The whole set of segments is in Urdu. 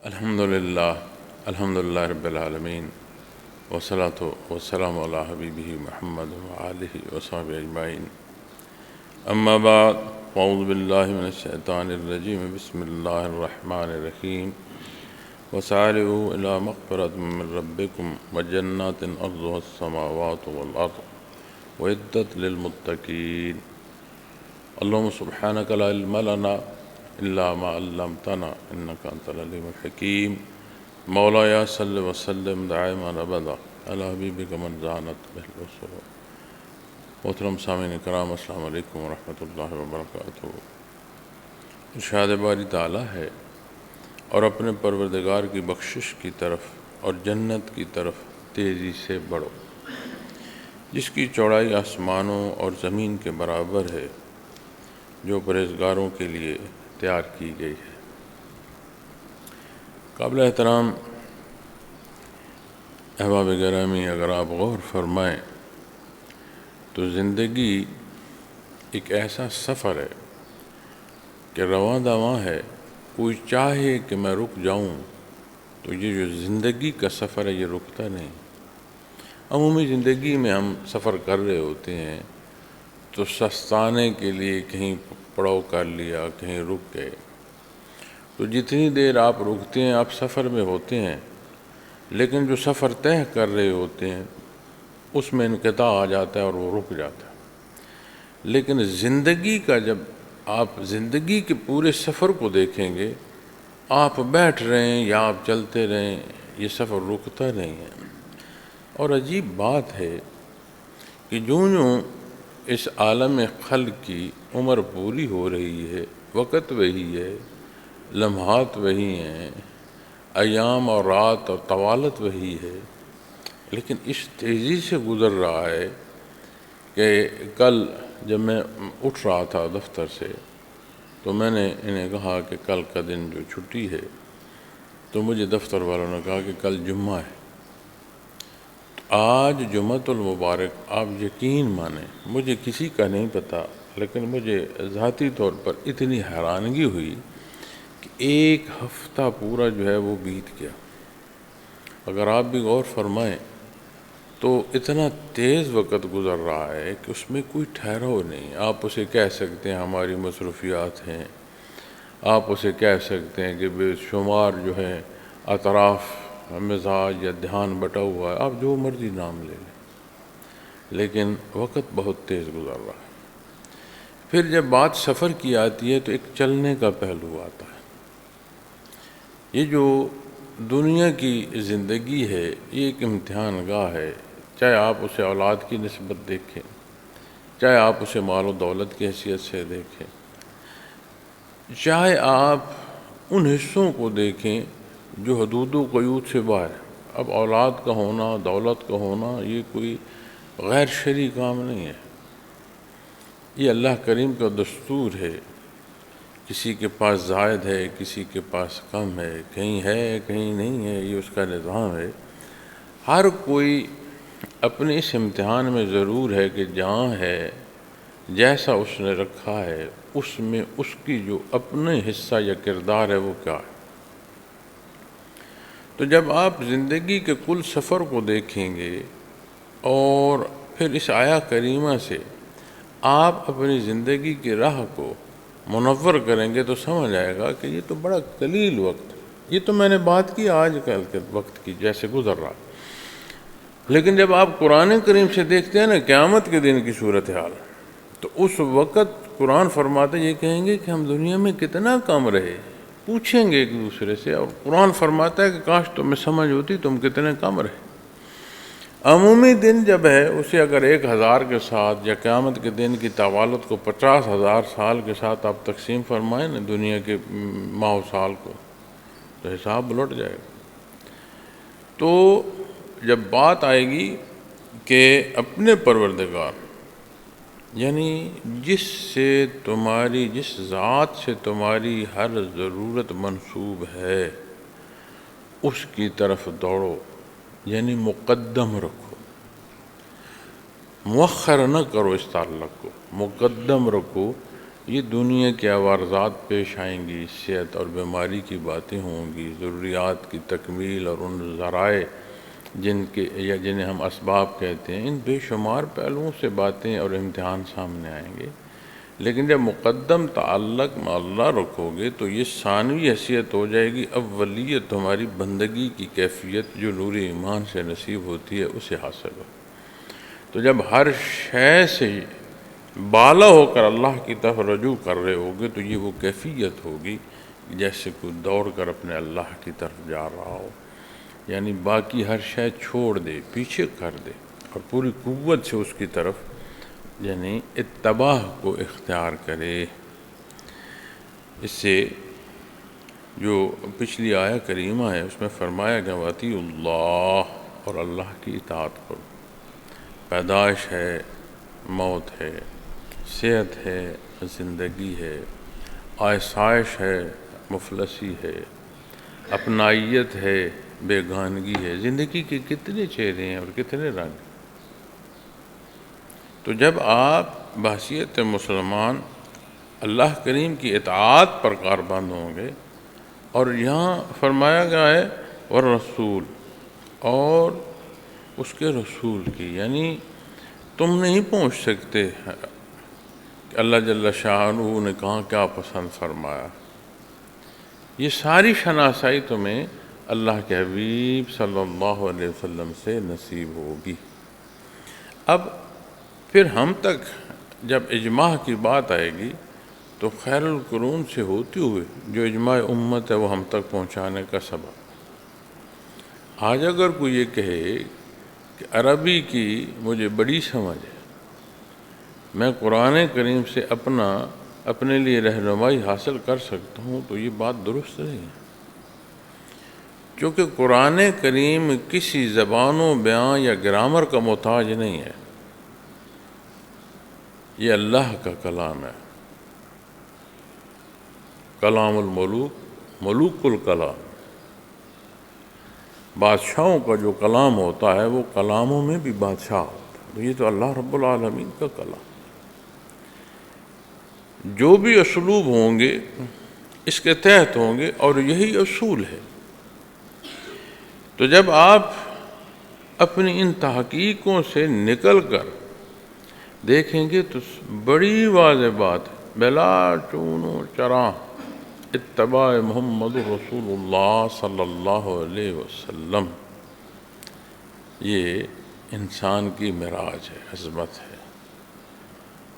الحمدللہ رب العالمین والصلاة والسلام علی حبیبہ محمد وآلہ وصحبہ اجمعین اما بعد اعوذ باللہ من الشیطان الرجیم بسم اللہ الرحمن الرحیم وسارعوا الی مغفرۃ من ربکم وجنات ارضها السماوات والارض اعدت للمتقین اللہم سبحانک لا علم لنا الا ما علمتنا انک انت العلیم الحکیم مولایا صلی وسلم دائما ابدا علی حبیبک من زانت بہ البصر۔ محترم سامعین کرام، السلام علیکم ورحمۃ اللہ وبرکاتہ۔ ارشاد باری تعالیٰ ہے، اور اپنے پروردگار کی بخشش کی طرف اور جنت کی طرف تیزی سے بڑھو، جس کی چوڑائی آسمانوں اور زمین کے برابر ہے، جو پرہیزگاروں کے لیے تیار کی گئی ہے۔ قابل احترام احباب گرامی، اگر آپ غور فرمائیں تو زندگی ایک ایسا سفر ہے کہ رواں دواں ہے۔ کوئی چاہے کہ میں رک جاؤں تو یہ جو زندگی کا سفر ہے یہ رکتا نہیں۔ عمومی زندگی میں ہم سفر کر رہے ہوتے ہیں تو سستانے کے لیے کہیں پڑاؤ کر لیا، کہیں رک گئے، تو جتنی دیر آپ رکتے ہیں آپ سفر میں ہوتے ہیں، لیکن جو سفر طے کر رہے ہوتے ہیں اس میں انقطاع آ جاتا ہے اور وہ رک جاتا ہے۔ لیکن زندگی کا جب آپ زندگی کے پورے سفر کو دیکھیں گے، آپ بیٹھ رہے ہیں یا آپ چلتے رہیں، یہ سفر رکتا نہیں ہے۔ اور عجیب بات ہے کہ جوں اس عالم خلق کی عمر پوری ہو رہی ہے، وقت وہی ہے، لمحات وہی ہیں، ایام اور رات اور طوالت وہی ہے، لیکن اس تیزی سے گزر رہا ہے کہ کل جب میں اٹھ رہا تھا دفتر سے تو میں نے انہیں کہا کہ کل کا دن جو چھٹی ہے، تو مجھے دفتر والوں نے کہا کہ کل جمعہ ہے۔ آج جمعۃ المبارک، آپ یقین مانیں مجھے کسی کا نہیں پتہ، لیکن مجھے ذاتی طور پر اتنی حیرانگی ہوئی کہ ایک ہفتہ پورا جو ہے وہ بیت گیا۔ اگر آپ بھی غور فرمائیں تو اتنا تیز وقت گزر رہا ہے کہ اس میں کوئی ٹھہراؤ نہیں۔ آپ اسے کہہ سکتے ہیں ہماری مصروفیات ہیں، آپ اسے کہہ سکتے ہیں کہ بے شمار جو ہے اطراف مزاج یا دھیان بٹا ہوا ہے، آپ جو مرضی نام لے لیں، لیکن وقت بہت تیز گزر رہا ہے۔ پھر جب بات سفر کی آتی ہے تو ایک چلنے کا پہلو آتا ہے۔ یہ جو دنیا کی زندگی ہے یہ ایک امتحان گاہ ہے، چاہے آپ اسے اولاد کی نسبت دیکھیں، چاہے آپ اسے مال و دولت کی حیثیت سے دیکھیں، چاہے آپ ان حصوں کو دیکھیں جو حدود و قیود سے باہر۔ اب اولاد کا ہونا، دولت کا ہونا، یہ کوئی غیر شرعی کام نہیں ہے، یہ اللہ کریم کا دستور ہے۔ کسی کے پاس زائد ہے، کسی کے پاس کم ہے، کہیں ہے کہیں نہیں ہے، یہ اس کا نظام ہے۔ ہر کوئی اپنے اس امتحان میں ضرور ہے کہ جہاں ہے، جیسا اس نے رکھا ہے، اس میں اس کی جو اپنے حصہ یا کردار ہے وہ کیا ہے۔ تو جب آپ زندگی کے کل سفر کو دیکھیں گے اور پھر اس آیہ کریمہ سے آپ اپنی زندگی کی راہ کو منور کریں گے تو سمجھ آئے گا کہ یہ تو بڑا قلیل وقت، یہ تو میں نے بات کی آج کل کے وقت کی جیسے گزر رہا۔ لیکن جب آپ قرآن کریم سے دیکھتے ہیں نا قیامت کے دن کی صورتحال، تو اس وقت قرآن فرماتے یہ کہیں گے کہ ہم دنیا میں کتنا کم رہے، پوچھیں گے ایک دوسرے سے، اور قرآن فرماتا ہے کہ کاش تمہیں سمجھ ہوتی تم کتنے کم رہے۔ عمومی دن جب ہے اسے اگر 1000 کے ساتھ یا قیامت کے دن کی طوالت کو 50,000 سال کے ساتھ آپ تقسیم فرمائیں نا دنیا کے ماہ و سال کو، تو حساب لوٹ جائے گا۔ تو جب بات آئے گی کہ اپنے پروردگار، یعنی جس ذات سے تمہاری ہر ضرورت منسوب ہے اس کی طرف دوڑو، یعنی مقدم رکھو، مؤخر نہ کرو، اس تعلق کو مقدم رکھو۔ یہ دنیا کے عوارضات پیش آئیں گی، صحت اور بیماری کی باتیں ہوں گی، ضروریات کی تکمیل اور ان ذرائع جنہیں ہم اسباب کہتے ہیں، ان بے شمار پہلوؤں سے باتیں اور امتحان سامنے آئیں گے۔ لیکن جب مقدم تعلق میں اللہ رکھو گے تو یہ ثانوی حیثیت ہو جائے گی، اولیت تمہاری بندگی کی کیفیت جو نور ایمان سے نصیب ہوتی ہے اسے حاصل ہو۔ تو جب ہر شے سے بالا ہو کر اللہ کی طرف رجوع کر رہے ہوگے تو یہ وہ کیفیت ہوگی جیسے کوئی دوڑ کر اپنے اللہ کی طرف جا رہا ہو، یعنی باقی ہر شے چھوڑ دے، پیچھے کر دے اور پوری قوت سے اس کی طرف یعنی اتباع کو اختیار کرے۔ اس سے جو پچھلی آیہ کریمہ ہے اس میں فرمایا کہ وَأَطِیعُوا اللَّهَ، اور اللہ کی اطاعت کرو۔ پیدائش ہے، موت ہے، صحت ہے، زندگی ہے، آسائش ہے، مفلسی ہے، اپنائیت ہے، بیگانگی ہے، زندگی کے کتنے چہرے ہیں اور کتنے رنگ۔ تو جب آپ بحیثیت مسلمان اللہ کریم کی اطاعت پر کاربند ہوں گے، اور یہاں فرمایا گیا ہے والرسول، اور اس کے رسول کی، یعنی تم نہیں پہنچ سکتے کہ اللہ جل شانہ نے کہاں کیا پسند فرمایا۔ یہ ساری شناسائی تمہیں اللہ کے حبیب صلی اللہ علیہ وسلم سے نصیب ہوگی۔ اب پھر ہم تک جب اجماع کی بات آئے گی تو خیر القرون سے ہوتے ہوئے جو اجماع امت ہے وہ ہم تک پہنچانے کا سبب۔ آج اگر کوئی یہ کہے کہ عربی کی مجھے بڑی سمجھ ہے، میں قرآن کریم سے اپنے لیے رہنمائی حاصل کر سکتا ہوں، تو یہ بات درست نہیں ہے، کیونکہ قرآن کریم کسی زبان و بیان یا گرامر کا محتاج نہیں ہے، یہ اللہ کا کلام ہے۔ کلام الملوک، ملوک الکلام، بادشاہوں کا جو کلام ہوتا ہے وہ کلاموں میں بھی بادشاہ ہوتا ہے، تو یہ تو اللہ رب العالمین کا کلام۔ جو بھی اسلوب ہوں گے اس کے تحت ہوں گے، اور یہی اصول ہے۔ تو جب آپ اپنی ان تحقیقوں سے نکل کر دیکھیں گے تو بڑی واضح بات ہے، بلا چون و چراں اتباع محمد رسول اللہ صلی اللہ علیہ وسلم، یہ انسان کی معراج ہے، عظمت ہے،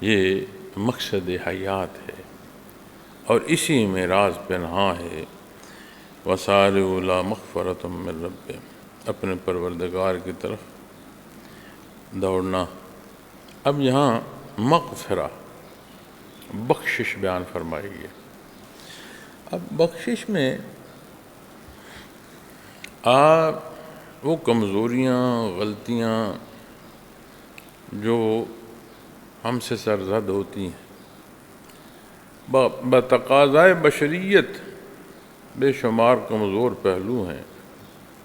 یہ مقصد حیات ہے، اور اسی معراج پنہاں ہے وَسَارِعُوا إِلَىٰ مَغْفِرَةٍ مِّن رَبِّكُمْ، اپنے پروردگار کی طرف دوڑنا۔ اب یہاں مغفرہ، بخشش بیان فرمائی ہے۔ اب بخشش میں آپ وہ کمزوریاں، غلطیاں جو ہم سے سرزد ہوتی ہیں، بتقاضائے بشریت بے شمار کمزور پہلو ہیں،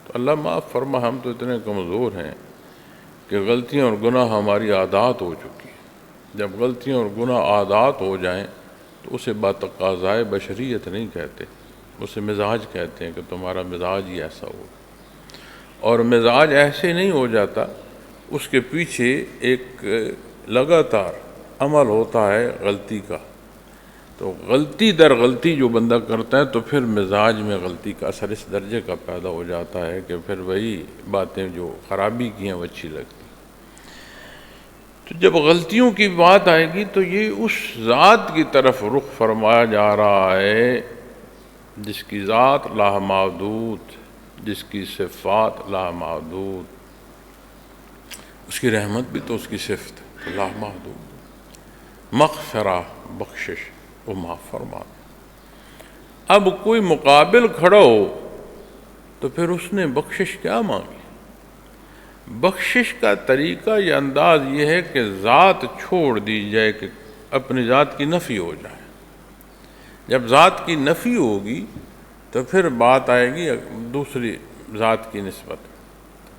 تو اللہ معاف فرما، ہم تو اتنے کمزور ہیں کہ غلطیاں اور گناہ ہماری عادات ہو چکی ہیں۔ جب غلطیاں اور گناہ عادات ہو جائیں تو اسے بتقاضائے بشریت نہیں کہتے، اسے مزاج کہتے ہیں کہ تمہارا مزاج ہی ایسا ہو۔ اور مزاج ایسے نہیں ہو جاتا، اس کے پیچھے ایک لگاتار عمل ہوتا ہے غلطی کا۔ تو غلطی در غلطی جو بندہ کرتا ہے تو پھر مزاج میں غلطی کا اثر اس درجے کا پیدا ہو جاتا ہے کہ پھر وہی باتیں جو خرابی کی ہیں وہ اچھی لگتی۔ تو جب غلطیوں کی بات آئے گی تو یہ اس ذات کی طرف رخ فرمایا جا رہا ہے جس کی ذات لامحدود، جس کی صفات لامحدود، اس کی رحمت بھی تو اس کی صفت لامحدود، مغفرہ، بخشش، وہ معاف فرما۔ اب کوئی مقابل کھڑا ہو تو پھر اس نے بخشش کیا مانگی؟ بخشش کا طریقہ یا انداز یہ ہے کہ ذات چھوڑ دی جائے، کہ اپنی ذات کی نفی ہو جائے۔ جب ذات کی نفی ہوگی تو پھر بات آئے گی دوسری ذات کی نسبت،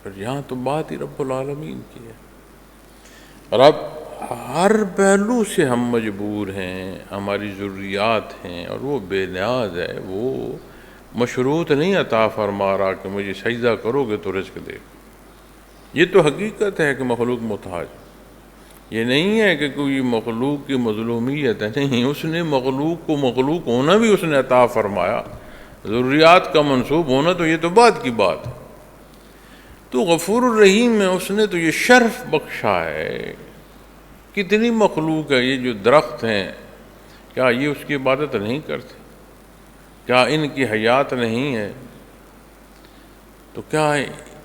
پھر یہاں تو بات ہی رب العالمین کی ہے۔ رب ہر پہلو سے ہم مجبور ہیں، ہماری ضروریات ہیں، اور وہ بے نیاز ہے، وہ مشروط نہیں عطا فرما رہا کہ مجھے سجدہ کرو گے تو رزق دے گا۔ یہ تو حقیقت ہے کہ مخلوق محتاج، یہ نہیں ہے کہ کوئی مخلوق کی مظلومیت ہے، نہیں، اس نے مخلوق کو مخلوق ہونا بھی اس نے عطا فرمایا، ضروریات کا منسوب ہونا تو یہ تو بعد کی بات ہے۔ تو غفور الرحیم میں اس نے تو یہ شرف بخشا ہے۔ کتنی مخلوق ہے، یہ جو درخت ہیں، کیا یہ اس کی عبادت نہیں کرتے؟ کیا ان کی حیات نہیں ہے؟ تو کیا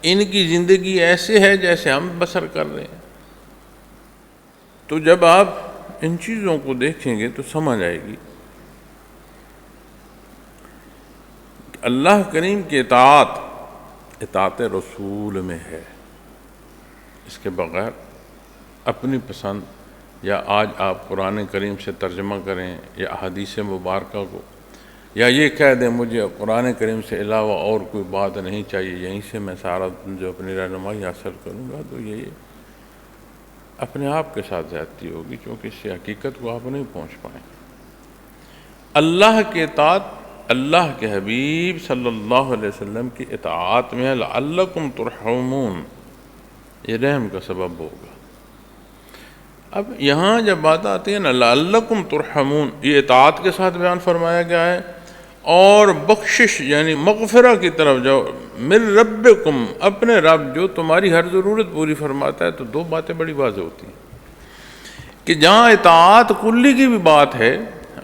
ان کی زندگی ایسے ہے جیسے ہم بسر کر رہے ہیں؟ تو جب آپ ان چیزوں کو دیکھیں گے تو سمجھ آئے گی کہ اللہ کریم کی اطاعت رسول میں ہے۔ اس کے بغیر اپنی پسند، یا آج آپ قرآن کریم سے ترجمہ کریں یا احادیث مبارکہ کو، یا یہ کہہ دیں مجھے قرآن کریم سے علاوہ اور کوئی بات نہیں چاہیے، یہیں سے میں سارا جو اپنی رہنمائی حاصل کروں گا، تو یہ اپنے آپ کے ساتھ زیادتی ہوگی، کیونکہ اس سے حقیقت کو آپ نہیں پہنچ پائیں۔ اللہ کی اطاعت اللہ کے حبیب صلی اللہ علیہ وسلم کی اطاعت میں لعلکم ترحمون، یہ رحم کا سبب ہوگا۔ اب یہاں جب بات آتی ہے نا لعلکم ترحمون، یہ اطاعت کے ساتھ بیان فرمایا گیا ہے، اور بخشش یعنی مغفرہ کی طرف جاؤ، من ربکم، اپنے رب جو تمہاری ہر ضرورت پوری فرماتا ہے۔ تو دو باتیں بڑی واضح ہوتی ہیں کہ جہاں اطاعت کلی کی بھی بات ہے،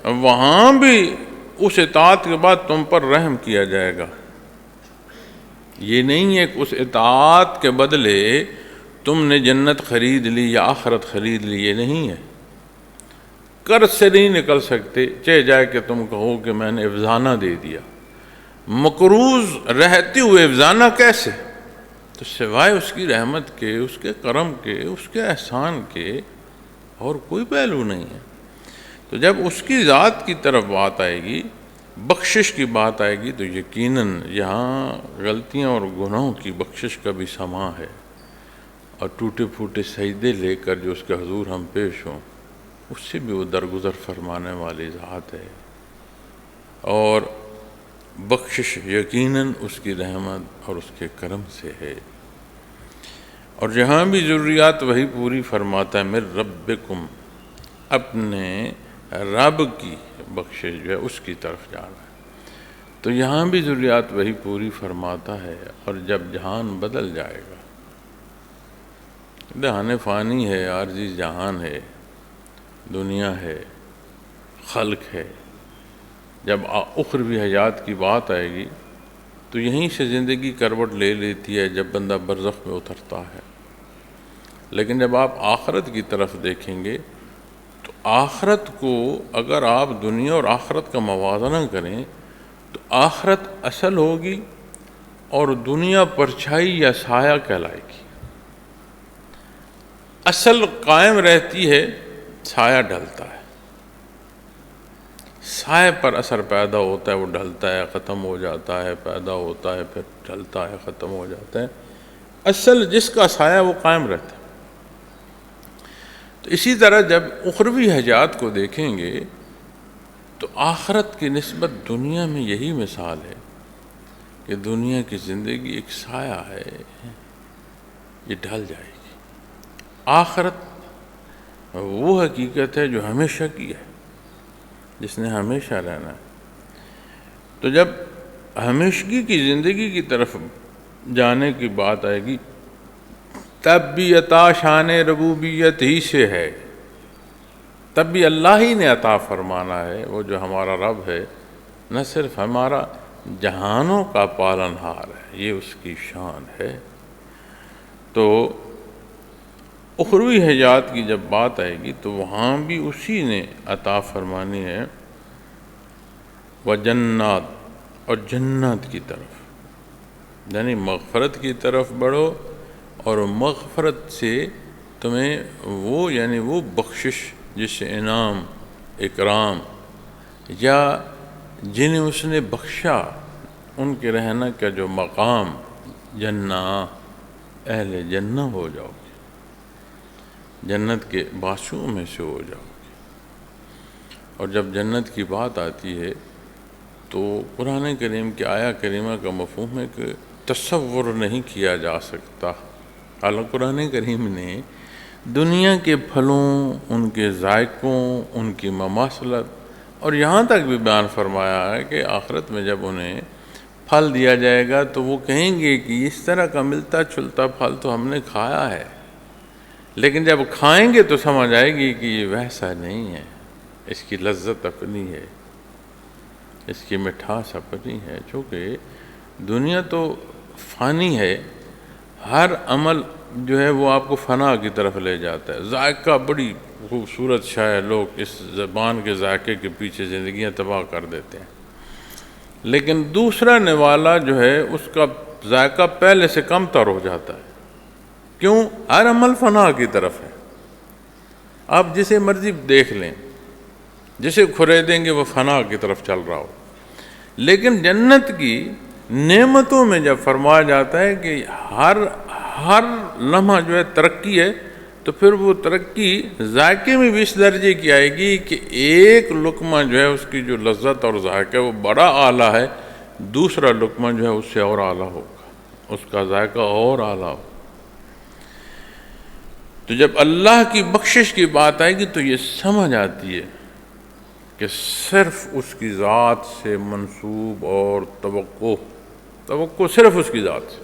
وہاں بھی اس اطاعت کے بعد تم پر رحم کیا جائے گا۔ یہ نہیں ہے کہ اس اطاعت کے بدلے تم نے جنت خرید لی یا آخرت خرید لی، یہ نہیں ہے۔ قرض سے نہیں نکل سکتے، چاہے جائے کہ تم کہو کہ میں نے افزانہ دے دیا۔ مقروض رہتے ہوئے افزانہ کیسے؟ تو سوائے اس کی رحمت کے، اس کے کرم کے، اس کے احسان کے اور کوئی پہلو نہیں ہے۔ تو جب اس کی ذات کی طرف بات آئے گی، بخشش کی بات آئے گی، تو یقیناً یہاں غلطیاں اور گناہوں کی بخشش کا بھی سماں ہے، اور ٹوٹے پھوٹے سجدے لے کر جو اس کے حضور ہم پیش ہوں، اس سے بھی وہ درگزر فرمانے والی ذات ہے۔ اور بخشش یقیناً اس کی رحمت اور اس کے کرم سے ہے۔ اور جہاں بھی ضروریات وہی پوری فرماتا ہے، من ربکم، اپنے رب کی بخشش جو ہے اس کی طرف جانا ہے۔ تو یہاں بھی ضروریات وہی پوری فرماتا ہے، اور جب جہان بدل جائے گا، جہان فانی ہے، عارضی جہان ہے، دنیا ہے، خلق ہے، جب اخروی حیات کی بات آئے گی تو یہیں سے زندگی کروٹ لے لیتی ہے جب بندہ برزخ میں اترتا ہے۔ لیکن جب آپ آخرت کی طرف دیکھیں گے تو آخرت کو اگر آپ دنیا اور آخرت کا موازنہ کریں تو آخرت اصل ہوگی اور دنیا پرچھائی یا سایہ کہلائے گی۔ اصل قائم رہتی ہے، سایہ ڈھلتا ہے، سائے پر اثر پیدا ہوتا ہے، وہ ڈھلتا ہے، ختم ہو جاتا ہے، پیدا ہوتا ہے، پھر ڈھلتا ہے، ختم ہو جاتا ہے۔ اصل جس کا سایہ وہ قائم رہتا ہے۔ تو اسی طرح جب اخروی حیات کو دیکھیں گے تو آخرت کی نسبت دنیا میں یہی مثال ہے کہ دنیا کی زندگی ایک سایہ ہے، یہ ڈھل جائے گی۔ آخرت وہ حقیقت ہے جو ہمیشہ کی ہے، جس نے ہمیشہ رہنا ہے۔ تو جب ہمیشگی کی زندگی کی طرف جانے کی بات آئے گی تب بھی عطا شان ربوبیت ہی سے ہے، تب بھی اللہ ہی نے عطا فرمانا ہے۔ وہ جو ہمارا رب ہے نہ صرف ہمارا جہانوں کا پالن ہار ہے، یہ اس کی شان ہے۔ تو اخروی حیات کی جب بات آئے گی تو وہاں بھی اسی نے عطا فرمانی ہے، وجنات، اور جنت کی طرف، یعنی مغفرت کی طرف بڑھو، اور مغفرت سے تمہیں وہ یعنی وہ بخشش جس سے انعام، اکرام، یا جنہیں اس نے بخشا ان کے رہنا کا جو مقام، جنہ، اہل جنہ ہو جاؤ گے۔ جنت کے باشوں میں سے ہو جاؤ گے۔ اور جب جنت کی بات آتی ہے تو قرآن کریم کی آیہ کریمہ کا مفہوم ہے کہ تصور نہیں کیا جا سکتا۔ اللہ قرآن کریم نے دنیا کے پھلوں، ان کے ذائقوں، ان کی مماثلت اور یہاں تک بھی بیان فرمایا ہے کہ آخرت میں جب انہیں پھل دیا جائے گا تو وہ کہیں گے کہ اس طرح کا ملتا جلتا پھل تو ہم نے کھایا ہے، لیکن جب کھائیں گے تو سمجھ آئے گی کہ یہ ویسا نہیں ہے، اس کی لذت اپنی ہے، اس کی مٹھاس اپنی ہے۔ چونکہ دنیا تو فانی ہے، ہر عمل جو ہے وہ آپ کو فنا کی طرف لے جاتا ہے۔ ذائقہ بڑی خوبصورت شاید لوگ اس زبان کے ذائقے کے پیچھے زندگیاں تباہ کر دیتے ہیں، لیکن دوسرا نوالا جو ہے اس کا ذائقہ پہلے سے کم تر ہو جاتا ہے۔ کیوں؟ ہر عمل فنا کی طرف ہے۔ آپ جسے مرضی دیکھ لیں، جسے خریدیں گے وہ فنا کی طرف چل رہا ہو، لیکن جنت کی نعمتوں میں جب فرمایا جاتا ہے کہ ہر لمحہ جو ہے ترقی ہے، تو پھر وہ ترقی ذائقے میں بھی اس درجے کی آئے گی کہ ایک لقمہ جو ہے اس کی جو لذت اور ذائقہ وہ بڑا اعلیٰ ہے، دوسرا لقمہ جو ہے اس سے اور اعلیٰ ہوگا، اس کا ذائقہ اور اعلیٰ ہوگا۔ تو جب اللہ کی بخشش کی بات آئے گی تو یہ سمجھ آتی ہے کہ صرف اس کی ذات سے منسوب اور توقع صرف اس کی ذات سے،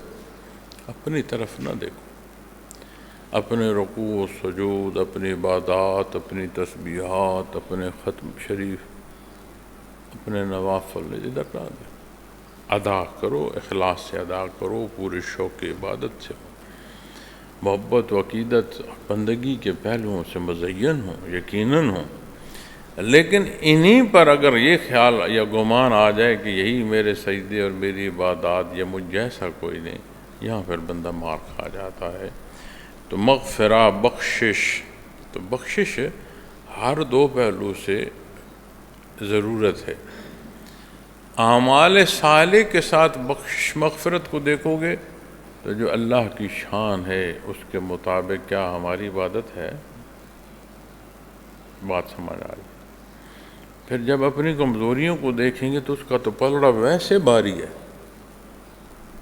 اپنی طرف نہ دیکھو۔ اپنے رکوع و سجود، اپنی عبادات، اپنی تسبیحات، اپنے ختم شریف، اپنے نوافل ادھر نہ دے، ادا کرو، اخلاص سے ادا کرو، پورے شوق عبادت سے ہو، محبت و عقیدت بندگی کے پہلوؤں سے مزین ہوں، یقیناً ہوں۔ لیکن انہی پر اگر یہ خیال یا گمان آ جائے کہ یہی میرے سجدے اور میری عبادات یا مجھ جیسا کوئی نہیں، یہاں پھر بندہ مار کھا جاتا ہے۔ تو مغفرہ، بخشش، تو بخشش ہر دو پہلو سے ضرورت ہے۔ اعمال صالح کے ساتھ مغفرت کو دیکھو گے تو جو اللہ کی شان ہے اس کے مطابق کیا ہماری عبادت ہے؟ بات سمجھ آ رہی۔ پھر جب اپنی کمزوریوں کو دیکھیں گے تو اس کا تو پلڑا ویسے بھاری ہے،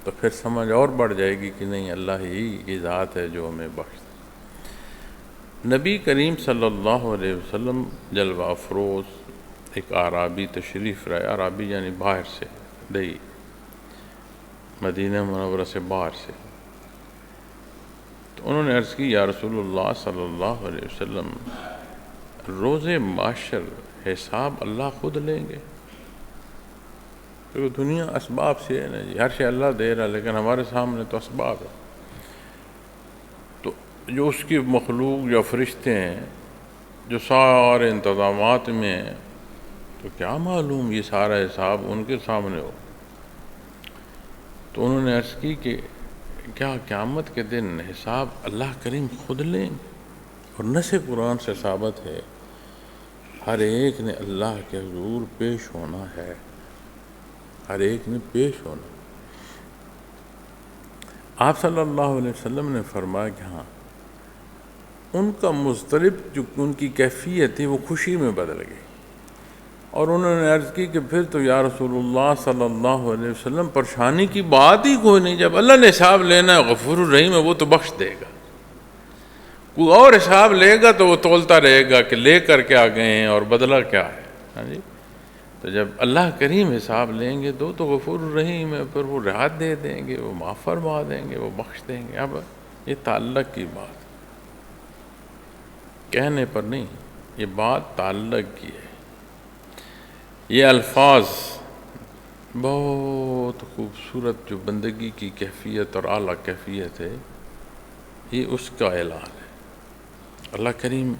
تو پھر سمجھ اور بڑھ جائے گی کہ نہیں، اللہ ہی کی ذات ہے جو ہمیں بخشتا۔ نبی کریم صلی اللہ علیہ وسلم جلوہ افروز ایک اعرابی تشریف لائے، اعرابی یعنی باہر سے، دہی مدینہ منورہ سے باہر سے۔ تو انہوں نے عرض کی، یا رسول اللہ صلی اللہ علیہ وسلم، روز معاشر حساب اللہ خود لیں گے؟ کیونکہ دنیا اسباب سے ہے نا جی، ہر شے اللہ دے رہا، لیکن ہمارے سامنے تو اسباب ہے۔ تو جو اس کی مخلوق یا فرشتے ہیں جو سارے انتظامات میں ہیں، تو کیا معلوم یہ سارا حساب ان کے سامنے ہو۔ تو انہوں نے عرض کی کہ کیا قیامت کے دن حساب اللہ کریم خود لیں گے؟ اور نص قرآن سے ثابت ہے ہر ایک نے اللہ کے حضور پیش ہونا ہے، ہر ایک نے پیش ہونا۔ آپ صلی اللہ علیہ وسلم نے فرمایا کہ ہاں، ان کا مضطرب جو ان کی کیفیت تھی وہ خوشی میں بدل گئی، اور انہوں نے عرض کی کہ پھر تو یا رسول اللہ صلی اللہ علیہ وسلم پریشانی کی بات ہی کوئی نہیں، جب اللہ نے حساب لینا ہے غفور الرحیم ہے، وہ تو بخش دے گا۔ کوئی اور حساب لے گا تو وہ تولتا رہے گا کہ لے کر کے آ گئے ہیں اور بدلہ کیا ہے۔ ہاں جی، تو جب اللہ کریم حساب لیں گے تو غفور الرحیم ہے، پھر وہ راحت دے دیں گے، وہ معاف فرما دیں گے، وہ بخش دیں گے۔ اب یہ تعلق کی بات کہنے پر نہیں، یہ بات تعلق کی ہے۔ یہ الفاظ بہت خوبصورت جو بندگی کی کیفیت اور اعلیٰ کیفیت ہے، یہ اس کا اعلان ہے۔ اللہ کریم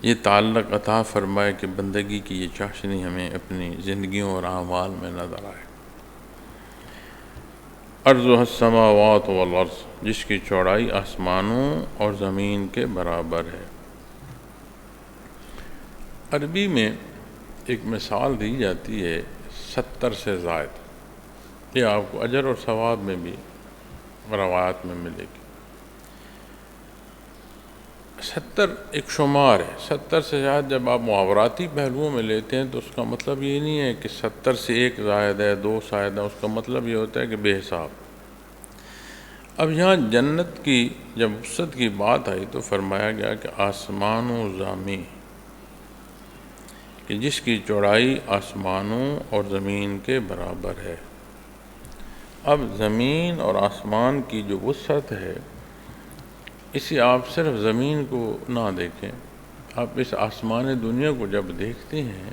یہ تعلق عطا فرمائے کہ بندگی کی یہ چاشنی ہمیں اپنی زندگیوں اور اعمال میں نظر آئے۔ ارضها السماوات والارض، جس کی چوڑائی آسمانوں اور زمین کے برابر ہے۔ عربی میں ایک مثال دی جاتی ہے 70 سے زائد، یہ آپ کو اجر اور ثواب میں بھی روایات میں ملے گی۔ 70 ایک شمار ہے، 70 سے زیادہ جب آپ محاوراتی پہلوؤں میں لیتے ہیں تو اس کا مطلب یہ نہیں ہے کہ 70 سے ایک زائد ہے، 2 زائد ہے، اس کا مطلب یہ ہوتا ہے کہ بے حساب۔ اب یہاں جنت کی جب وسعت کی بات آئی تو فرمایا گیا کہ آسمان و زمین، کہ جس کی چوڑائی آسمانوں اور زمین کے برابر ہے۔ اب زمین اور آسمان کی جو وسعت ہے، اسی آپ صرف زمین کو نہ دیکھیں، آپ اس آسمان دنیا کو جب دیکھتے ہیں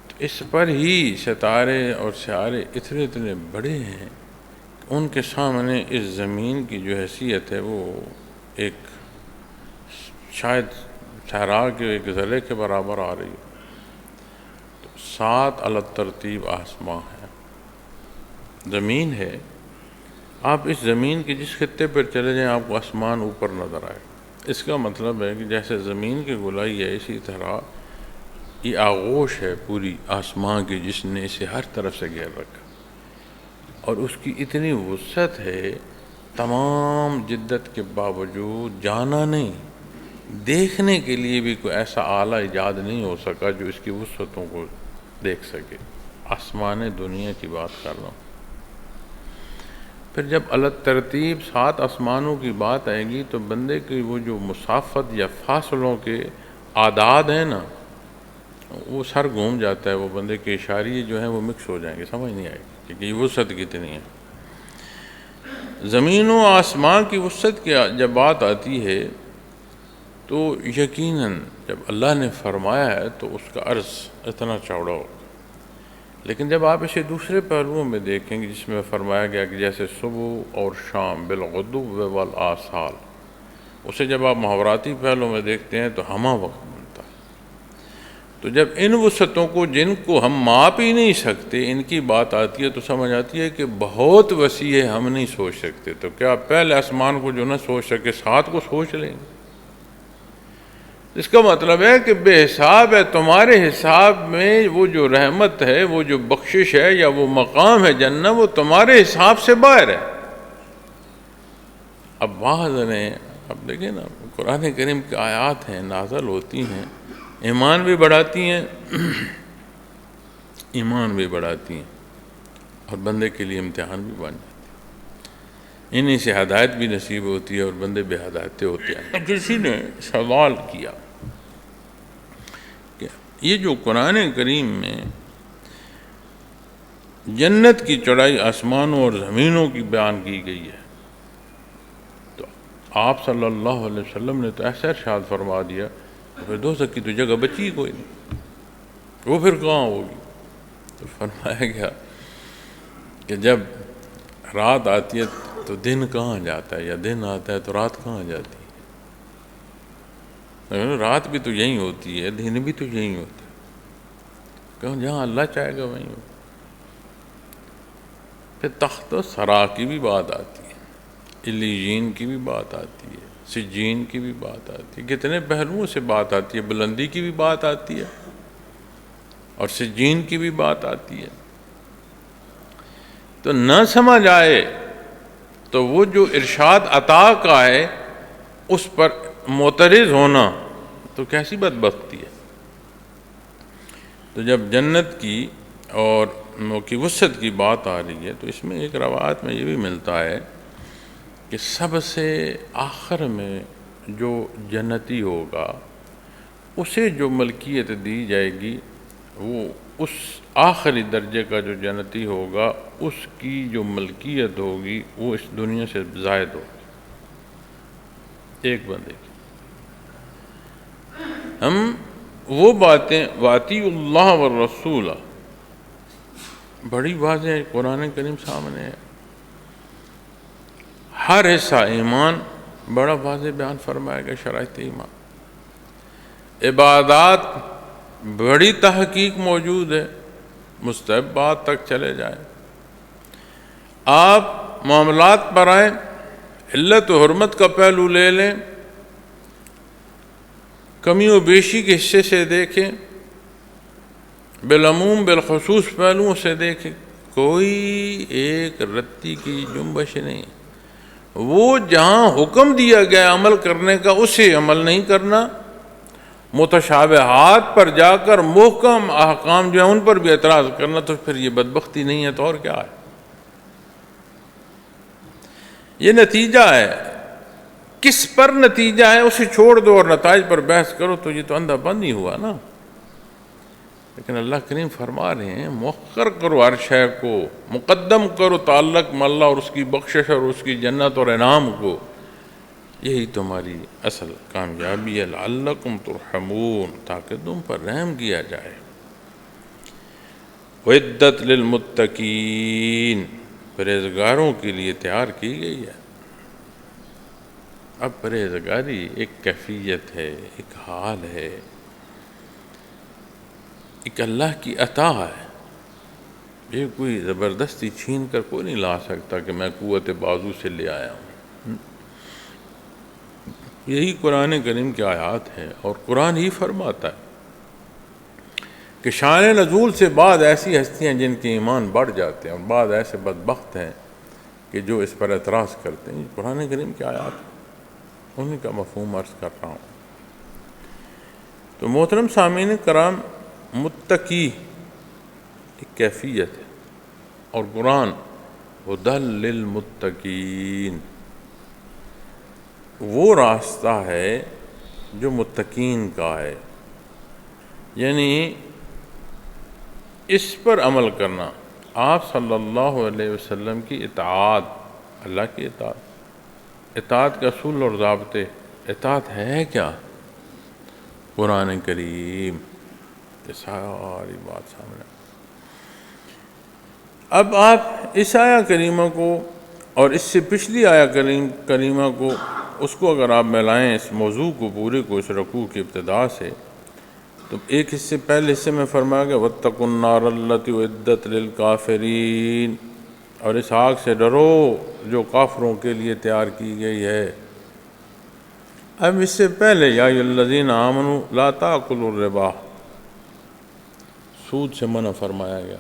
تو اس پر ہی ستارے اور سیارے اتنے بڑے ہیں کہ ان کے سامنے اس زمین کی جو حیثیت ہے وہ ایک شاید صحرا کے ایک ضلع کے برابر آ رہی ہے۔ 7 علی ترتیب آسمان ہے، زمین ہے، آپ اس زمین کے جس خطے پر چلے جائیں آپ کو آسمان اوپر نظر آئے۔ اس کا مطلب ہے کہ جیسے زمین کی گولائی ہے، اسی طرح یہ آغوش ہے پوری آسمان کی جس نے اسے ہر طرف سے گھیر رکھا، اور اس کی اتنی وسعت ہے، تمام جدت کے باوجود جانا نہیں، دیکھنے کے لیے بھی کوئی ایسا آلہ ایجاد نہیں ہو سکا جو اس کی وسعتوں کو دیکھ سکے۔ آسمان دنیا کی بات کر رہا ہوں۔ پھر جب اللہ ترتیب 7 آسمانوں کی بات آئے گی تو بندے کی وہ جو مسافت یا فاصلوں کے اعداد ہیں نا، وہ سر گھوم جاتا ہے، وہ بندے کے اشاریے جو ہیں وہ مکس ہو جائیں گے، سمجھ نہیں آئے گی کہ یہ وسعت کتنی ہے۔ زمین و آسمان کی وسعت کی جب بات آتی ہے تو یقیناً جب اللہ نے فرمایا ہے تو اس کا عرض اتنا چوڑا ہو، لیکن جب آپ اسے دوسرے پہلوؤں میں دیکھیں گے جس میں فرمایا گیا کہ جیسے صبح اور شام بالغدو والآصال، اسے جب آپ محاوراتی پہلوؤں میں دیکھتے ہیں تو ہمہ وقت بنتا ہے۔ تو جب ان وسعتوں کو جن کو ہم ماپ ہی نہیں سکتے ان کی بات آتی ہے تو سمجھ آتی ہے کہ بہت وسیع ہے، ہم نہیں سوچ سکتے، تو کیا پہلے آسمان کو جو نہ سوچ سکے 7 کو سوچ لیں گے؟ اس کا مطلب ہے کہ بے حساب ہے، تمہارے حساب میں وہ جو رحمت ہے، وہ جو بخشش ہے یا وہ مقام ہے جنت، وہ تمہارے حساب سے باہر ہے۔ اب بعض نے اب دیکھیں نا، قرآن کریم کی آیات ہیں نازل ہوتی ہیں، ایمان بھی بڑھاتی ہیں ایمان بھی بڑھاتی ہیں اور بندے کے لیے امتحان بھی بن جاتی ہے، انہی سے ہدایت بھی نصیب ہوتی ہے اور بندے بے ہدایت ہوتے ہیں۔ کسی نے سوال کیا کہ یہ جو قرآن کریم میں جنت کی چوڑائی آسمانوں اور زمینوں کی بیان کی گئی ہے تو آپ صلی اللہ علیہ وسلم نے تو ایسا ارشاد فرما دیا، پھر دوزخ کی تو جگہ بچی کوئی نہیں، وہ پھر کہاں ہوگی؟ تو فرمایا گیا کہ جب رات آتی ہے تو دن کہاں جاتا ہے، یا دن آتا ہے تو رات کہاں جاتی ہے؟ رات بھی تو یہیں ہوتی ہے، دن بھی تو یہیں ہوتا ہے، کہاں جہاں اللہ چاہے گا وہیں ہوگا۔ پھر تخت و سرا کی بھی بات آتی ہے، علیین کی بھی بات آتی ہے، سجین کی بھی بات آتی ہے، کتنے پہلوؤں سے بات آتی ہے، بلندی کی بھی بات آتی ہے اور سجین کی بھی بات آتی ہے۔ تو نہ سمجھ آئے تو وہ جو ارشاد عطا کا ہے اس پر معترض ہونا تو کیسی بدبختی ہے۔ تو جب جنت کی اور کی وسعت کی بات آ رہی ہے تو اس میں ایک روایت میں یہ بھی ملتا ہے کہ سب سے آخر میں جو جنتی ہوگا اسے جو ملکیت دی جائے گی، وہ اس آخری درجے کا جو جنتی ہوگا اس کی جو ملکیت ہوگی وہ اس دنیا سے زائد ہوگی، ایک بندے کی۔ ہم وہ باتیں واطیع اللہ والرسول بڑی واضح قرآن کریم سامنے ہے، ہر حصہ ایمان بڑا واضح بیان فرمایا گیا، شرائط ایمان، عبادات بڑی تحقیق موجود ہے، مستحبات تک چلے جائیں، آپ معاملات پر آئیں، علت و حرمت کا پہلو لے لیں، کمی و بیشی کے حصے سے دیکھیں، بالعموم بالخصوص پہلوؤں سے دیکھیں، کوئی ایک رتی کی جنبش نہیں، وہ جہاں حکم دیا گیا عمل کرنے کا اسے عمل نہیں کرنا، متشابہات پر جا کر محکم احکام جو ہیں ان پر بھی اعتراض کرنا، تو پھر یہ بدبختی نہیں ہے تو اور کیا ہے؟ یہ نتیجہ ہے۔ کس پر نتیجہ ہے اسے چھوڑ دو اور نتائج پر بحث کرو تو یہ تو اندھا بند ہی ہوا نا۔ لیکن اللہ کریم فرما رہے ہیں مؤخر کرو ہر شے کو، مقدم کرو تعلق میں اللہ اور اس کی بخشش اور اس کی جنت اور انعام کو، یہی تمہاری اصل کامیابی ہے۔ لعلکم ترحمون، تاکہ تم پر رحم کیا جائے۔ وعدت للمتقین، پرہیزگاروں کے لیے تیار کی گئی ہے۔ اب پرہیزگاری ایک کیفیت ہے، ایک حال ہے، ایک اللہ کی عطا ہے۔ یہ کوئی زبردستی چھین کر کوئی نہیں لا سکتا کہ میں قوت بازو سے لے آیا ہوں۔ یہی قرآن کریم کی آیات ہے، اور قرآن ہی فرماتا ہے کہ شان نزول سے بعد ایسی ہستیاں جن کے ایمان بڑھ جاتے ہیں، اور بعد ایسے بدبخت ہیں کہ جو اس پر اعتراض کرتے ہیں۔ قرآن کریم کی آیات انہیں کا مفہوم عرض کر رہا ہوں۔ تو محترم سامعین کرام، متقی ایک کیفیت ہے، اور قرآن ہدی للمتقین، وہ راستہ ہے جو متقین کا ہے، یعنی اس پر عمل کرنا، آپ صلی اللہ علیہ وسلم کی اطاعت، اللہ کی اطاعت کے اصول اور ضابطے۔ اطاعت ہے کیا؟ قرآن کریم، یہ ساری بات سامنے۔ اب آپ اس آیہ کریمہ کو اور اس سے پچھلی آیہ کریمہ کو، اس کو اگر آپ ملائیں، اس موضوع کو پورے کو، اس رکوع کی ابتدا سے، تو ایک حصے پہلے حصے میں فرمایا گیا وَاتَّقُوا النَّارَ الَّتِي أُعِدَّتْ لِلْكَافِرِينَ، اور اس آگ سے ڈرو جو کافروں کے لیے تیار کی گئی ہے۔ اب اس سے پہلے یا ایھا الذین آمنوا لا تأکلوا الربا، سود سے منع فرمایا گیا۔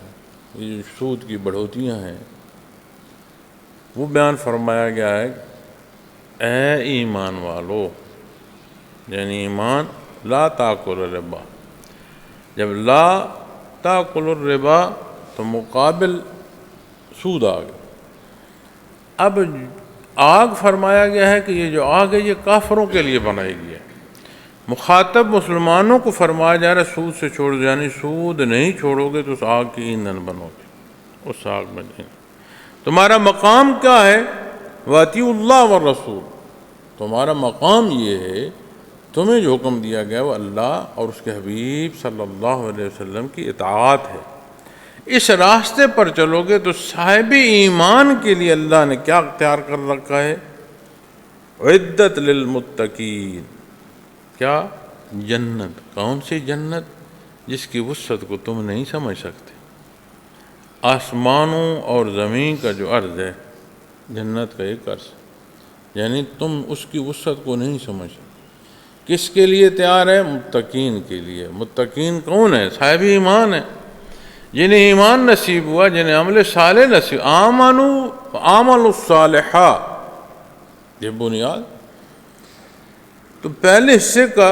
یہ جو سود کی بڑھوتیاں ہیں وہ بیان فرمایا گیا ہے، اے ایمان والو، یعنی ایمان، لا تأکلوا الربا۔ جب لا تأکلوا الربا تو مقابل سود آ گیا۔ اب آگ فرمایا گیا ہے کہ یہ جو آگ ہے یہ کافروں کے لیے بنائی گئی ہے۔ مخاطب مسلمانوں کو فرمایا جا رہا ہے سود سے چھوڑ دو، یعنی سود نہیں چھوڑو گے تو اس آگ کی ایندھن بنو گے، اس آگ میں نہیں۔ تمہارا مقام کیا ہے؟ وَأَطِیعُوا اللَّهَ وَالرَّسُولَ، تمہارا مقام یہ ہے، تمہیں جو حکم دیا گیا وہ اللہ اور اس کے حبیب صلی اللہ علیہ وسلم کی اطاعت ہے۔ اس راستے پر چلو گے تو صاحب ایمان کے لیے اللہ نے کیا اختیار کر رکھا ہے؟ عدت للمتقین، کیا؟ جنت۔ کون سی جنت؟ جس کی وسعت کو تم نہیں سمجھ سکتے۔ آسمانوں اور زمین کا جو عرض ہے، جنت کا ایک عرض، یعنی تم اس کی وسعت کو نہیں سمجھ سکتے۔ کس کے لیے تیار ہے؟ متقین کے لیے۔ متقین کون ہے؟ صاحب ایمان ہے، جنہیں ایمان نصیب ہوا، جنہیں عمل صالح نصیب، آمنوا الصالحات، یہ بنیاد۔ تو پہلے حصے کا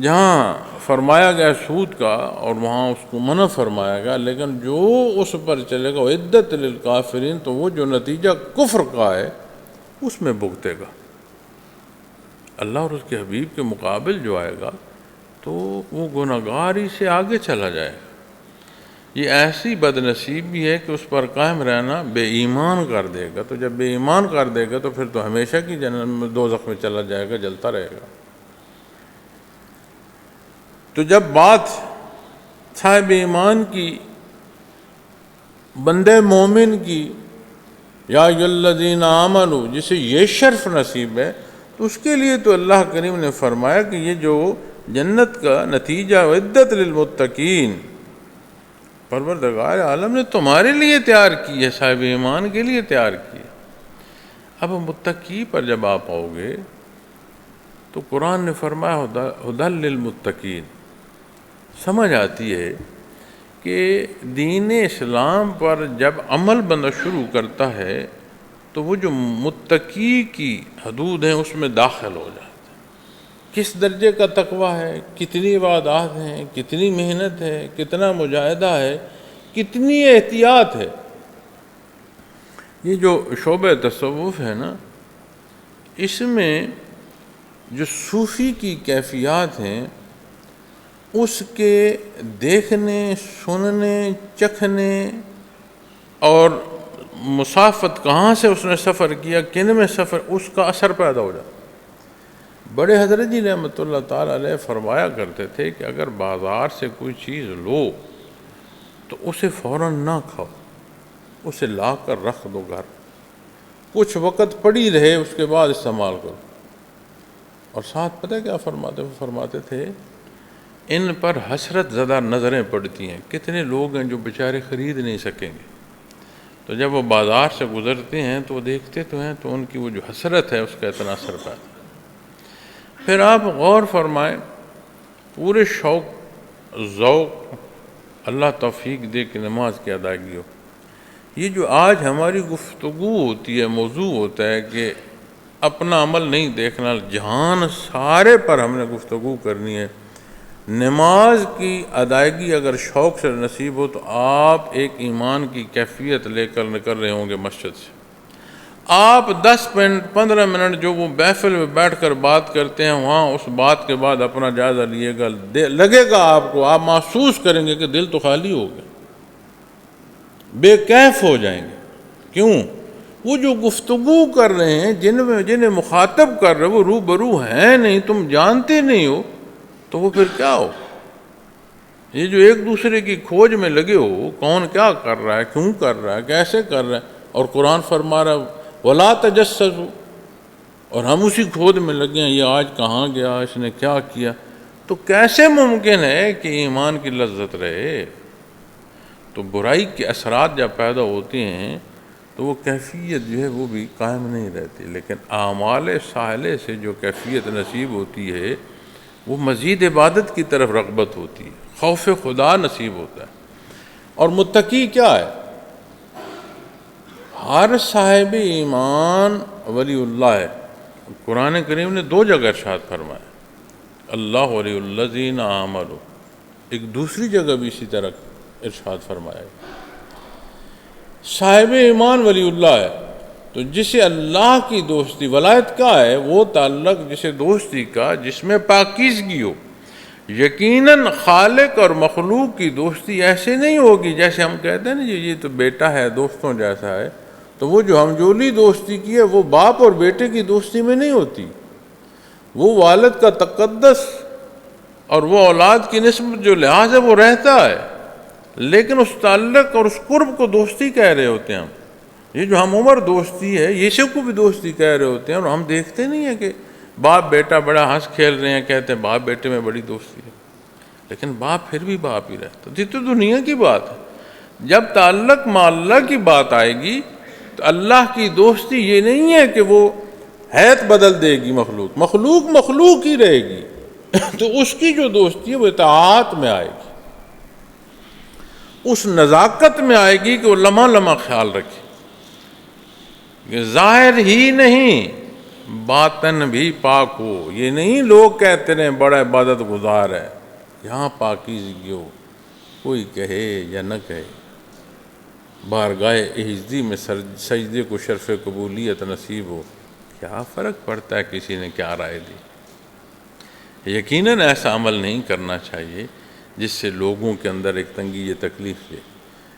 جہاں فرمایا گیا سود کا، اور وہاں اس کو منع فرمایا گیا، لیکن جو اس پر چلے گا عدت للکافرین، تو وہ جو نتیجہ کفر کا ہے اس میں بھگتے گا۔ اللہ اور اس کے حبیب کے مقابل جو آئے گا تو وہ گناہگاری سے آگے چلا جائے گا۔ یہ ایسی بد نصیبی ہے کہ اس پر قائم رہنا بے ایمان کر دے گا۔ تو جب بے ایمان کر دے گا تو پھر تو ہمیشہ کی دوزخ میں چلا جائے گا، جلتا رہے گا۔ تو جب بات صاحب ایمان کی، بندے مومن کی، یا ایھا الذین آمنوا، جسے یہ شرف نصیب ہے، تو اس کے لیے تو اللہ کریم نے فرمایا کہ یہ جو جنت کا نتیجہ عدت للمتقین، پروردگار عالم نے تمہارے لیے تیار کی ہے، صاحب ایمان کے لیے تیار کی ہے۔ اب متقی پر جب آپ آؤ گے تو قرآن نے فرمایا ہدی للمتقین، سمجھ آتی ہے کہ دین اسلام پر جب عمل بندہ شروع کرتا ہے تو وہ جو متقی کی حدود ہیں اس میں داخل ہو جاتا ہے۔ کس درجے کا تقویٰ ہے، کتنی عبادات ہیں، کتنی محنت ہے، کتنا مجاہدہ ہے، کتنی احتیاط ہے۔ یہ جو شعبہ تصوف ہے نا، اس میں جو صوفی کی کیفیات ہیں اس کے دیکھنے، سننے، چکھنے اور مسافت کہاں سے اس نے سفر کیا، کن میں سفر، اس کا اثر پیدا ہو جاتا۔ بڑے حضرت جی رحمۃ اللہ تعالی علیہ فرمایا کرتے تھے کہ اگر بازار سے کوئی چیز لو تو اسے فوراً نہ کھاؤ، اسے لا کر رکھ دو گھر، کچھ وقت پڑی رہے اس کے بعد استعمال کرو۔ اور ساتھ پتہ کیا فرماتے تھے، ان پر حسرت زدہ نظریں پڑتی ہیں۔ کتنے لوگ ہیں جو بیچارے خرید نہیں سکیں گے، تو جب وہ بازار سے گزرتے ہیں تو وہ دیکھتے تو ہیں، تو ان کی وہ جو حسرت ہے اس کا اتنا اثر پاتا۔ پھر آپ غور فرمائیں، پورے شوق ذوق، اللہ توفیق دے کہ نماز کی ادائیگی ہو۔ یہ جو آج ہماری گفتگو ہوتی ہے، موضوع ہوتا ہے کہ اپنا عمل نہیں دیکھنا، جہان سارے پر ہم نے گفتگو کرنی ہے۔ نماز کی ادائیگی اگر شوق سے نصیب ہو تو آپ ایک ایمان کی کیفیت لے کر نکل رہے ہوں گے مسجد سے۔ آپ 10 منٹ 15 منٹ جو وہ محفل میں بیٹھ کر بات کرتے ہیں، وہاں اس بات کے بعد اپنا جائزہ لیے گا، لگے گا آپ کو، آپ محسوس کریں گے کہ دل تو خالی ہو گیا، بے کیف ہو جائیں گے۔ کیوں؟ وہ جو گفتگو کر رہے ہیں، جنہیں مخاطب کر رہے وہ روبرو ہیں نہیں، تم جانتے نہیں ہو، تو وہ پھر کیا ہو؟ یہ جو ایک دوسرے کی کھوج میں لگے ہو، کون کیا کر رہا ہے، کیوں کر رہا ہے، کیسے کر رہا ہے، اور قرآن فرما رہا ہے وَلَا تَجَسَّسُوا، اور ہم اسی کھوج میں لگے ہیں، یہ آج کہاں گیا، اس نے کیا کیا، تو کیسے ممکن ہے کہ ایمان کی لذت رہے؟ تو برائی کے اثرات جب پیدا ہوتے ہیں تو وہ کیفیت جو ہے وہ بھی قائم نہیں رہتی، لیکن اعمال صالحہ سے جو کیفیت نصیب ہوتی ہے وہ مزید عبادت کی طرف رغبت ہوتی ہے، خوف خدا نصیب ہوتا ہے۔ اور متقی کیا ہے؟ ہر صاحب ایمان ولی اللہ ہے۔ قرآن کریم نے 2 جگہ ارشاد فرمایا، اللہ ولی الذین آمنوا، ایک دوسری جگہ بھی اسی طرح ارشاد فرمایا صاحب ایمان ولی اللہ ہے۔ تو جسے اللہ کی دوستی، ولایت کا ہے وہ تعلق جسے دوستی کا جس میں پاکیزگی ہو۔ یقیناً خالق اور مخلوق کی دوستی ایسے نہیں ہوگی جیسے ہم کہتے ہیں نا یہ تو بیٹا ہے، دوستوں جیسا ہے، تو وہ جو ہمجولی دوستی کی ہے وہ باپ اور بیٹے کی دوستی میں نہیں ہوتی، وہ والد کا تقدس اور وہ اولاد کی نسبت جو لحاظ ہے وہ رہتا ہے، لیکن اس تعلق اور اس قرب کو دوستی کہہ رہے ہوتے ہیں ہم۔ یہ جو ہم عمر دوستی ہے، یہ سب کو بھی دوستی کہہ رہے ہوتے ہیں، اور ہم دیکھتے نہیں ہیں کہ باپ بیٹا بڑا ہنس کھیل رہے ہیں، کہتے ہیں باپ بیٹے میں بڑی دوستی ہے، لیکن باپ پھر بھی باپ ہی رہتا۔ یہ تو دنیا کی بات ہے۔ جب تعلق مع اللہ کی بات آئے گی تو اللہ کی دوستی یہ نہیں ہے کہ وہ حیت بدل دے گی، مخلوق ہی رہے گی تو اس کی جو دوستی ہے وہ اطاعت میں آئے گی، اس نزاکت میں آئے گی کہ وہ لمحہ لمحہ خیال رکھے کہ ظاہر ہی نہیں باطن بھی پاک ہو۔ یہ نہیں لوگ کہتے رہے بڑا عبادت گزار ہے، یہاں پاکیزگی ہو، کوئی کہے یا نہ کہے، بارگاہ اعزی میں سجدے کو شرف قبولیت نصیب ہو، کیا فرق پڑتا ہے کسی نے کیا رائے دی؟ یقیناً ایسا عمل نہیں کرنا چاہیے جس سے لوگوں کے اندر ایک تنگی یا تکلیف دے،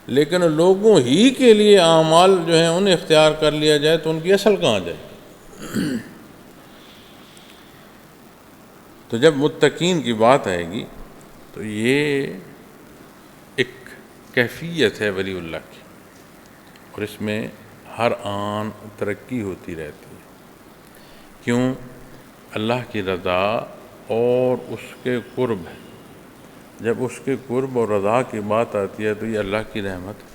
لیکن لوگوں ہی کے لیے اعمال جو ہیں انہیں اختیار کر لیا جائے تو ان کی اصل کہاں جائے؟ تو جب متقین کی بات آئے گی تو یہ ایک کیفیت ہے ولی اللہ کی، اور اس میں ہر آن ترقی ہوتی رہتی ہے۔ کیوں؟ اللہ کی رضا اور اس کے قرب ہے۔ جب اس کے قرب اور رضا کی بات آتی ہے تو یہ اللہ کی رحمت ہے،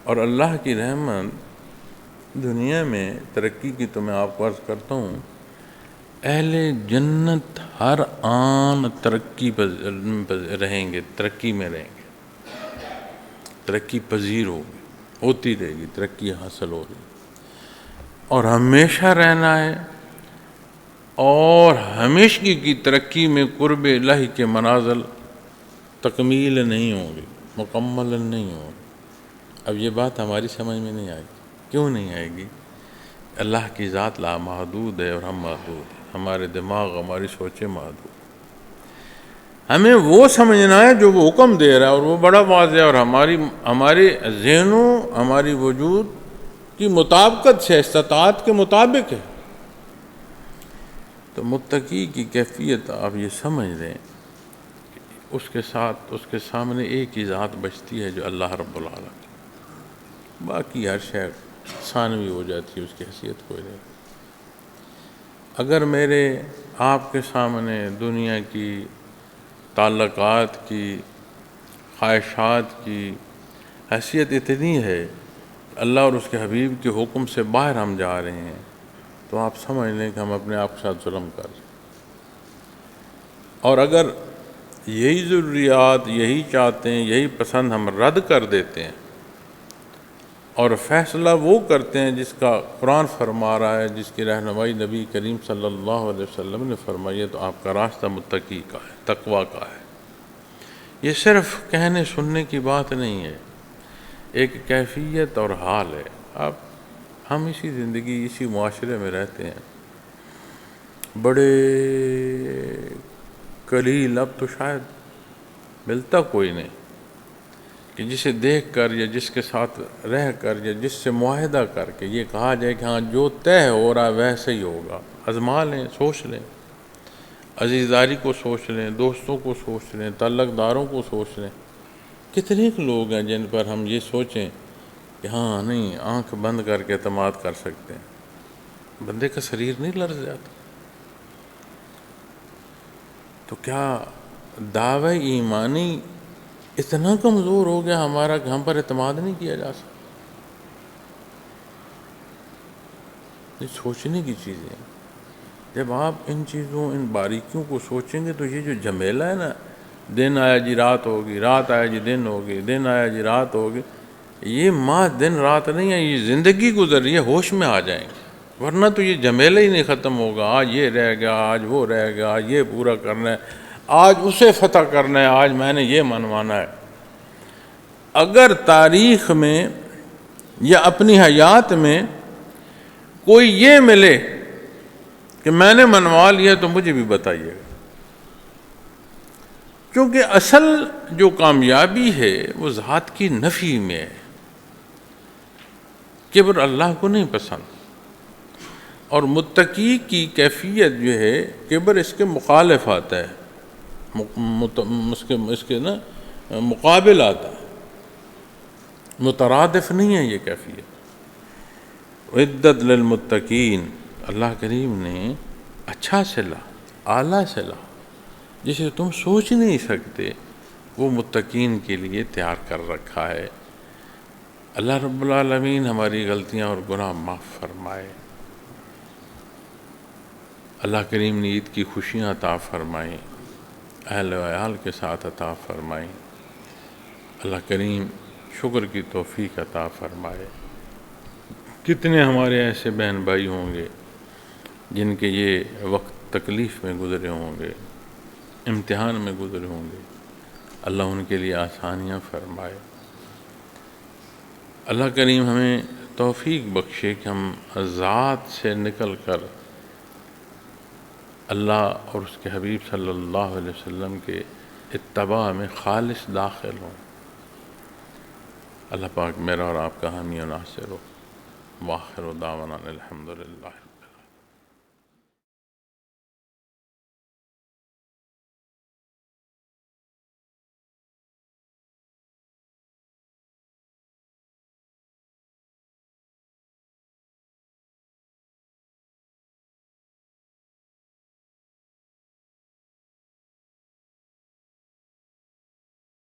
اور اللہ کی رحمت دنیا میں ترقی کی تو میں آپ کو عرض کرتا ہوں، اہل جنت ہر آن ترقی رہیں گے، ترقی میں رہیں گے، ترقی پذیر ہوں گے۔ ہوتی رہے گی، ترقی حاصل ہو رہی اور ہمیشہ رہنا ہے، اور ہمیشگی کی ترقی میں قرب الہی کے منازل تکمیل نہیں ہوں گے، مکمل نہیں ہوں گے۔ اب یہ بات ہماری سمجھ میں نہیں آئے گی، کیوں نہیں آئے گی؟ اللہ کی ذات لامحدود ہے اور ہم محدود ہیں، ہمارے دماغ ہماری سوچیں محدود۔ ہمیں وہ سمجھنا ہے جو وہ حکم دے رہا ہے، اور وہ بڑا واضح ہے، اور ہمارے ذہنوں، ہماری وجود کی مطابقت سے، استطاعت کے مطابق ہے۔ تو متقی کی کیفیت آپ یہ سمجھ لیں کہ اس کے ساتھ، اس کے سامنے ایک ہی ذات بچتی ہے جو اللہ رب العالمین، باقی ہر شے ثانوی ہو جاتی ہے، اس کی حیثیت کوئی نہیں۔ اگر میرے آپ کے سامنے دنیا کی تعلقات کی، خواہشات کی حیثیت اتنی ہے، اللہ اور اس کے حبیب کے حکم سے باہر ہم جا رہے ہیں، تو آپ سمجھ لیں کہ ہم اپنے آپ کے ساتھ ظلم کر رہے ہیں۔ اور اگر یہی ضروریات، یہی چاہتے ہیں، یہی پسند ہم رد کر دیتے ہیں اور فیصلہ وہ کرتے ہیں جس کا قرآن فرما رہا ہے، جس کی رہنمائی نبی کریم صلی اللہ علیہ وسلم نے فرمائی ہے، تو آپ کا راستہ متقی کا ہے، تقویٰ کا ہے۔ یہ صرف کہنے سننے کی بات نہیں ہے، ایک کیفیت اور حال ہے۔ اب ہم اسی زندگی، اسی معاشرے میں رہتے ہیں، بڑے قلیل، اب تو شاید ملتا کوئی نہیں کہ جسے دیکھ کر یا جس کے ساتھ رہ کر یا جس سے معاہدہ کر کے یہ کہا جائے کہ ہاں جو طے ہو رہا ہے ویسے ہی ہوگا۔ آزما لیں، سوچ لیں، عزیزداری کو سوچ لیں، دوستوں کو سوچ لیں، تعلق داروں کو سوچ لیں۔ کتنے لوگ ہیں جن پر ہم یہ سوچیں کہ ہاں نہیں، آنکھ بند کر کے اعتماد کر سکتے ہیں، بندے کا شریر نہیں لرز جاتا؟ تو کیا دعوی ایمانی اتنا کمزور ہو گیا ہمارا کہ ہم پر اعتماد نہیں کیا جا سکتا؟ یہ سوچنے کی چیزیں ہیں۔ جب آپ ان چیزوں، ان باریکیوں کو سوچیں گے تو یہ جو جھمیلہ ہے نا، دن آیا جی رات ہوگی، رات آیا جی دن ہوگی، دن آیا جی رات ہوگی، یہ ماہ دن رات نہیں ہے، یہ زندگی گزر رہی ہے، ہوش میں آ جائیں گے، ورنہ تو یہ جھمیلہ ہی نہیں ختم ہوگا۔ آج یہ رہ گیا، آج وہ رہ گیا، آج یہ پورا کرنا ہے، آج اسے فتح کرنا ہے، آج میں نے یہ منوانا ہے۔ اگر تاریخ میں یا اپنی حیات میں کوئی یہ ملے کہ میں نے منوا لیا تو مجھے بھی بتائیے گا، کیونکہ اصل جو کامیابی ہے وہ ذات کی نفی میں ہے۔ کبر اللہ کو نہیں پسند، اور متقی کی کیفیت جو ہے، کبر اس کے مخالف آتا ہے، اس کے نا مقابل آتا ہے، مترادف نہیں ہے یہ کیفیت۔ عدت للمتقین، اللہ کریم نے اچھا صلہ، اعلیٰ صلہ جسے تم سوچ نہیں سکتے، وہ متقین کے لیے تیار کر رکھا ہے۔ اللہ رب العالمین ہماری غلطیاں اور گناہ معاف فرمائے۔ اللہ کریم نے عید کی خوشیاں عطا فرمائیں، اہل و عیال کے ساتھ عطا فرمائیں۔ اللہ کریم شکر کی توفیق عطا فرمائے۔ کتنے ہمارے ایسے بہن بھائی ہوں گے جن کے یہ وقت تکلیف میں گزرے ہوں گے، امتحان میں گزرے ہوں گے، اللہ ان کے لیے آسانیاں فرمائے۔ اللہ کریم ہمیں توفیق بخشے کہ ہم ذات سے نکل کر اللہ اور اس کے حبیب صلی اللہ علیہ وسلم کے اتباع میں خالص داخل ہوں۔ اللہ پاک میرا اور آپ کا حامی و ناصر ہو۔ وآخر دعوانا الحمدللہ۔